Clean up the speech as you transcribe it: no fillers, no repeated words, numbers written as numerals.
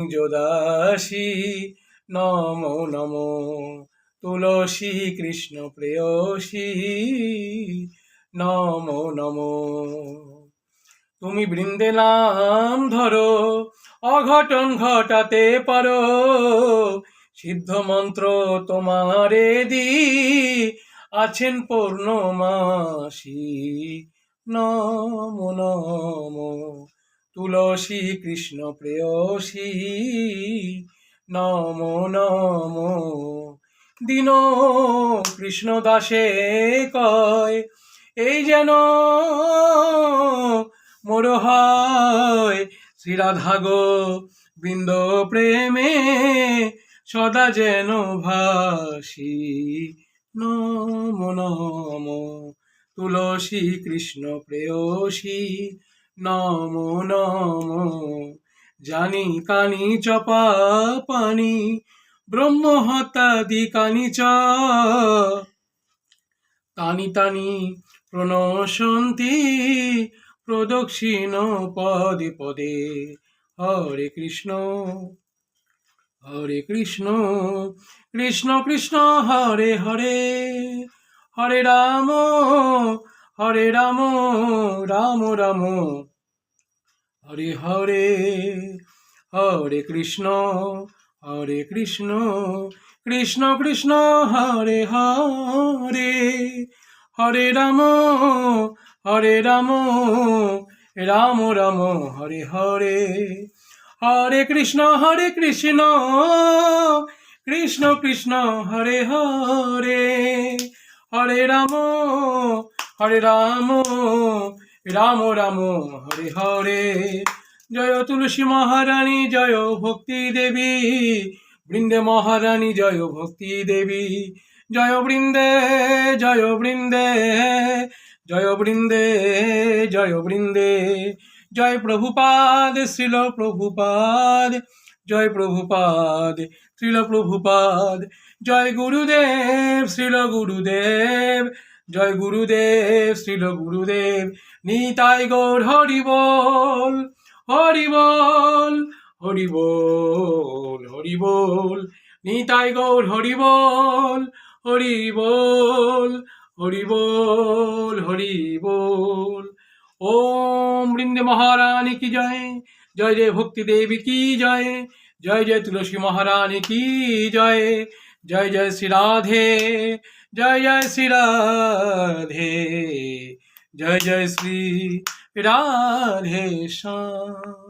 যোদাসী নমো নমো তুলসী কৃষ্ণ প্রেয়সী নমো নমো। তুমি বৃন্দে নাম ধরো, অঘটন ঘটাতে পারো, সিদ্ধ মন্ত্র তোমারে দি আছেন পূর্ণমাসী নমো নমো তুলসী কৃষ্ণ প্রেয়সী নমো নমো। দীন কৃষ্ণ দাসে কয় এই যেন মোর হয় শ্রীরাধা গো বৃন্দ প্রেমে সদা যেন ভাসি নমো নমো তুলসী কৃষ্ণ প্রেয়সী নমো নমো। জানি কানি চপা পানি ব্রহ্ম হত্যাদি কানি চ তানি তানি প্রণশন্তি প্রদক্ষিণ পদে পদে। হরে কৃষ্ণ কৃষ্ণ কৃষ্ণ হরে হরে, হরে রাম রাম রাম হরে হরে। হরে কৃষ্ণ কৃষ্ণ কৃষ্ণ হরে হরে, হরে রাম রাম রাম হরে হরে। হরে কৃষ্ণ কৃষ্ণ কৃষ্ণ হরে হরে, হরে রাম রাম রাম হরে হরে। জয় তুলসী মহারানী জয় ভক্তি দেবী, বৃন্দে মহারানী জয় ভক্তি দেবী। জয় বৃন্দে জয় বৃন্দে জয় বৃন্দে জয় বৃন্দে। জয় প্রভুপাদ শ্রীল প্রভুপাদ, জয় প্রভুপাদ শ্রীল প্রভুপাদ। জয় গুরুদেব শ্রীল গুরুদেব, জয় গুরুদেব শ্রীল গুরুদেব। নিতাই গৌর হরি বল হরি বল হরি বল হরি বল। নিতাই গৌর হরি বল হরি বল হরি বল হরি বল। ओम वृंदे महारानी की जय, जय जय भक्ति देवी की जय, जय जय तुलसी महारानी की जय, जय जय श्री राधे, जय जय श्री राधे, जय जय श्री राधे श्याम।